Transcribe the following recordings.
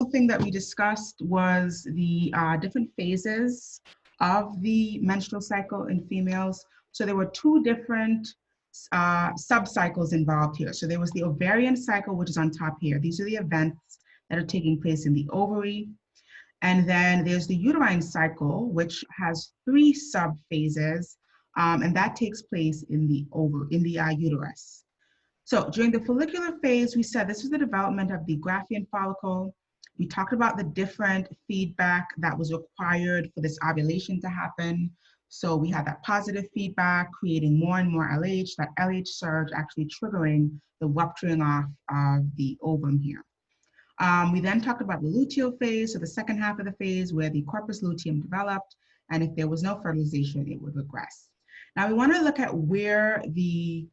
thing that we discussed was the different phases of the menstrual cycle in females. So there were two different subcycles involved here. So there was the ovarian cycle, which is on top here. These are the events that are taking place in the ovary. And then there's the uterine cycle, which has three subphases, and that takes place in the uterus. So during the follicular phase, we said this was the development of the Graafian follicle. We talked about the different feedback that was required for this ovulation to happen. So we had that positive feedback, creating more and more LH, that LH surge actually triggering the rupturing off of the ovum here. We then talked about the luteal phase, so the second half of the phase where the corpus luteum developed, and if there was no fertilization, it would regress. Now we want to look at where the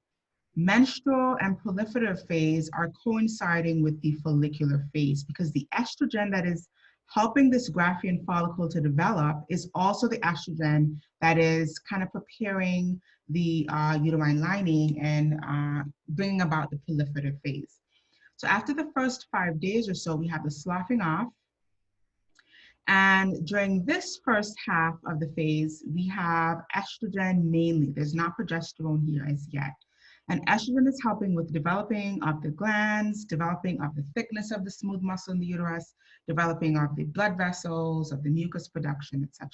menstrual and proliferative phase are coinciding with the follicular phase, because the estrogen that is helping this Graafian follicle to develop is also the estrogen that is kind of preparing the uterine lining and bringing about the proliferative phase. So after the first 5 days or so, we have the sloughing off. And during this first half of the phase, we have estrogen mainly. There's not progesterone here as yet. And estrogen is helping with developing of the glands, developing of the thickness of the smooth muscle in the uterus, developing of the blood vessels, of the mucus production, etc.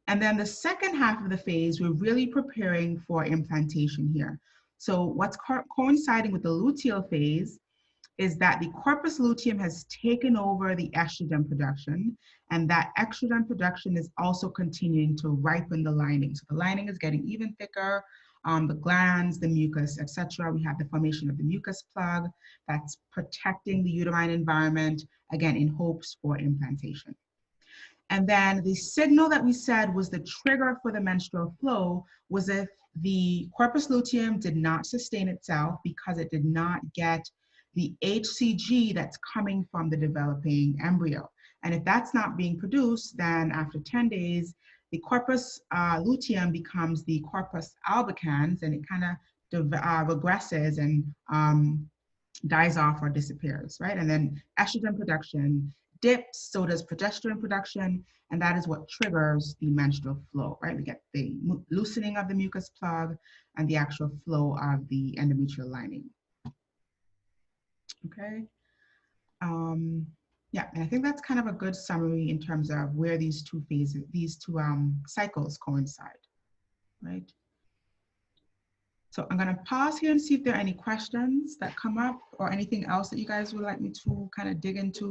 And then the second half of the phase, we're really preparing for implantation here. So what's coinciding with the luteal phase is that the corpus luteum has taken over the estrogen production, and that estrogen production is also continuing to ripen the lining. So the lining is getting even thicker, the glands, the mucus, etc. We have the formation of the mucus plug that's protecting the uterine environment, again, in hopes for implantation. And then the signal that we said was the trigger for the menstrual flow was if the corpus luteum did not sustain itself because it did not get the HCG that's coming from the developing embryo. And if that's not being produced, then after 10 days, the corpus luteum becomes the corpus albicans, and it kind of regresses and dies off or disappears, right? And then estrogen production dips, so does progesterone production, and that is what triggers the menstrual flow, right? We get the loosening of the mucus plug and the actual flow of the endometrial lining. Okay. Yeah, and I think that's kind of a good summary in terms of where these two phases, these two cycles coincide, right? So I'm gonna pause here and see if there are any questions that come up or anything else that you guys would like me to kind of dig into.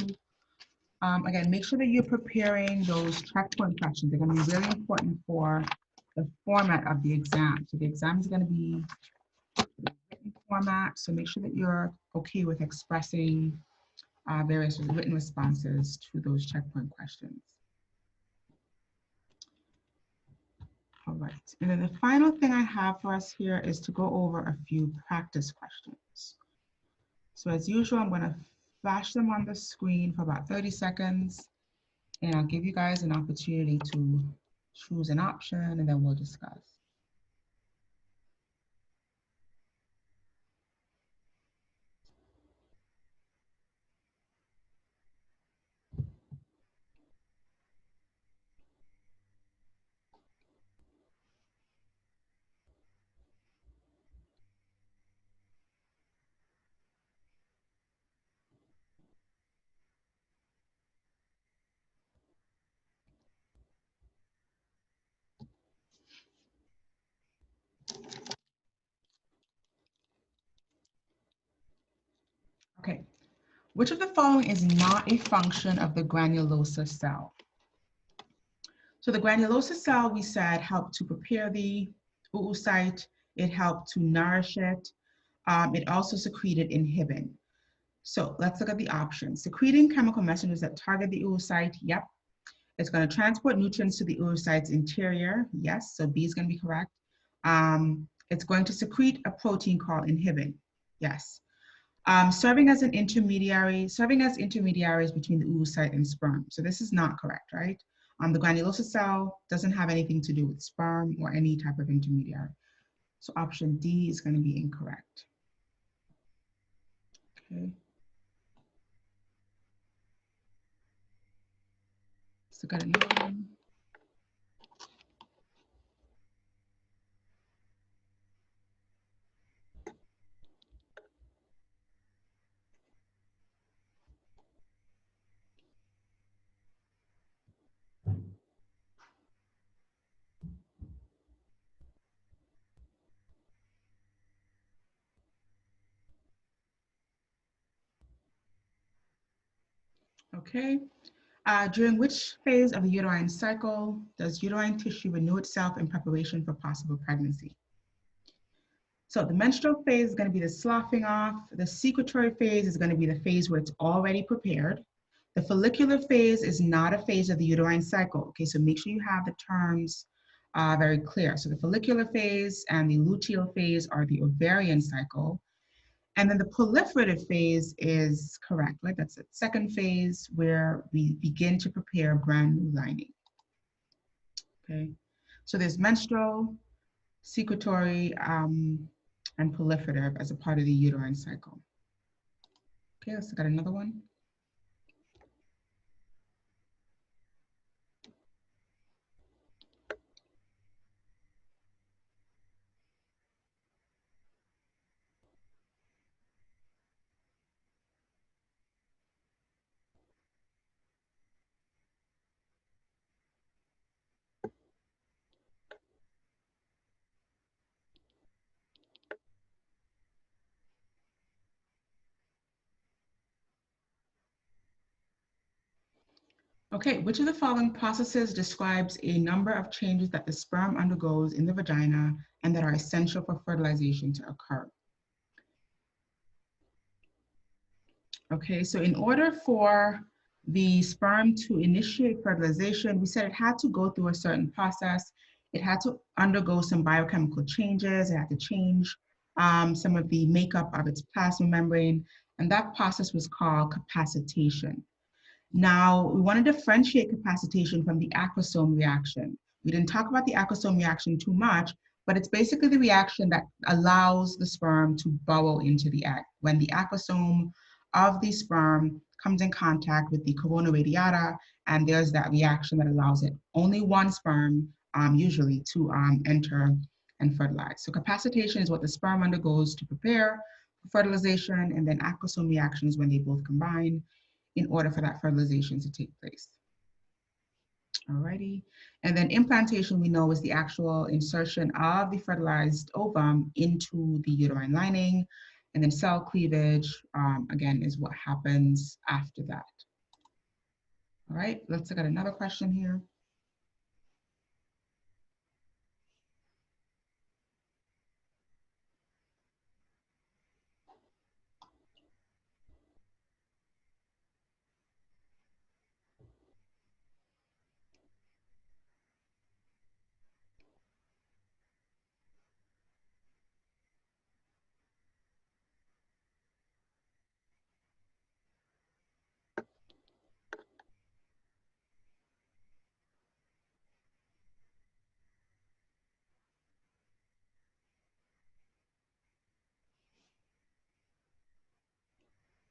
Again, make sure that you're preparing those checkpoint questions. They're gonna be really important for the format of the exam. So the exam is gonna be written format, so make sure that you're okay with expressing various written responses to those checkpoint questions. All right, and then the final thing I have for us here is to go over a few practice questions. So as usual, I'm gonna flash them on the screen for about 30 seconds, and I'll give you guys an opportunity to choose an option, and then we'll discuss. Okay, which of the following is not a function of the granulosa cell? So the granulosa cell, we said, helped to prepare the oocyte, it helped to nourish it, it also secreted inhibin. So let's look at the options. Secreting chemical messengers that target the oocyte, yep. It's going to transport nutrients to the oocyte's interior, yes, so B is going to be correct. It's going to secrete a protein called inhibin, yes. Serving as intermediaries between the oocyte and sperm. So this is not correct, right? The granulosa cell doesn't have anything to do with sperm or any type of intermediary. So option D is going to be incorrect. Okay. So got another one. Okay. During which phase of the uterine cycle does uterine tissue renew itself in preparation for possible pregnancy? So the menstrual phase is going to be the sloughing off. The secretory phase is going to be the phase where it's already prepared. The follicular phase is not a phase of the uterine cycle. Okay, so make sure you have the terms very clear. So the follicular phase and the luteal phase are the ovarian cycle. And then the proliferative phase is correct, right? That's the second phase where we begin to prepare granule lining. Okay, so there's menstrual, secretory, and proliferative as a part of the uterine cycle. Okay, let's look at another one. Okay, which of the following processes describes a number of changes that the sperm undergoes in the vagina and that are essential for fertilization to occur? Okay, so in order for the sperm to initiate fertilization, we said it had to go through a certain process. It had to undergo some biochemical changes. It had to change some of the makeup of its plasma membrane, and that process was called capacitation. Now, we want to differentiate capacitation from the acrosome reaction. We didn't talk about the acrosome reaction too much, but it's basically the reaction that allows the sperm to burrow into the egg. When the acrosome of the sperm comes in contact with the corona radiata, and there's that reaction that allows it, only one sperm usually to enter and fertilize. So capacitation is what the sperm undergoes to prepare for fertilization, and then acrosome reaction is when they both combine in order for that fertilization to take place. Alrighty, and then implantation we know is the actual insertion of the fertilized ovum into the uterine lining, and then cell cleavage, again, is what happens after that. All right, let's look at another question here.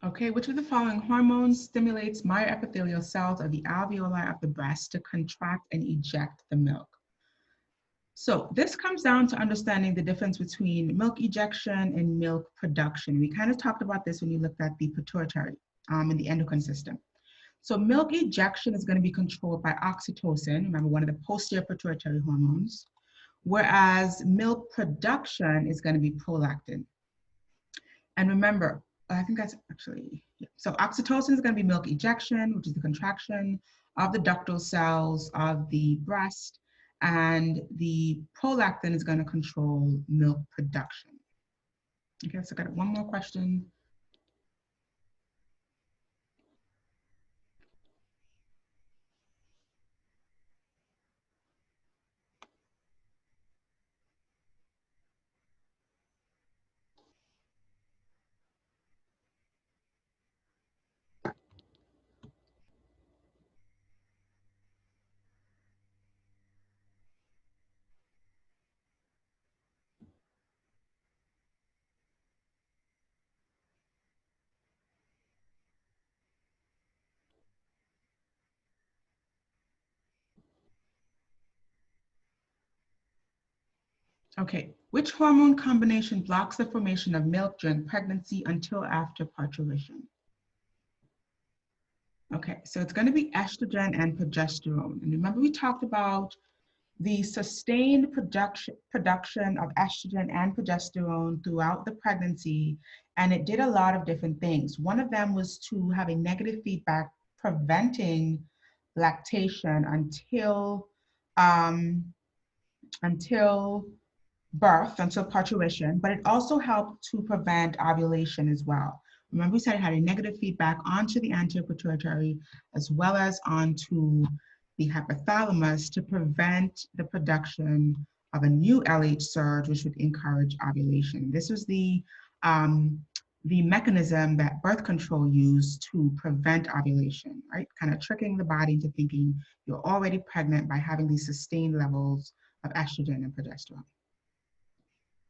Okay, which of the following hormones stimulates myoepithelial cells of the alveoli of the breast to contract and eject the milk? So this comes down to understanding the difference between milk ejection and milk production. We kind of talked about this when you looked at the pituitary in the endocrine system. So milk ejection is going to be controlled by oxytocin, remember one of the posterior pituitary hormones, whereas milk production is going to be prolactin. And remember, I think that's actually, yeah. So oxytocin is going to be milk ejection, which is the contraction of the ductal cells of the breast, and the prolactin is going to control milk production. Okay, so I got one more question. Okay, which hormone combination blocks the formation of milk during pregnancy until after parturition? Okay, so it's going to be estrogen and progesterone. And remember, we talked about the sustained production of estrogen and progesterone throughout the pregnancy, and it did a lot of different things. One of them was to have a negative feedback preventing lactation um, until birth, until parturition, but it also helped to prevent ovulation as well. Remember, we said it had a negative feedback onto the anterior pituitary as well as onto the hypothalamus to prevent the production of a new LH surge, which would encourage ovulation. This was the mechanism that birth control used to prevent ovulation, right? Kind of tricking the body into thinking you're already pregnant by having these sustained levels of estrogen and progesterone.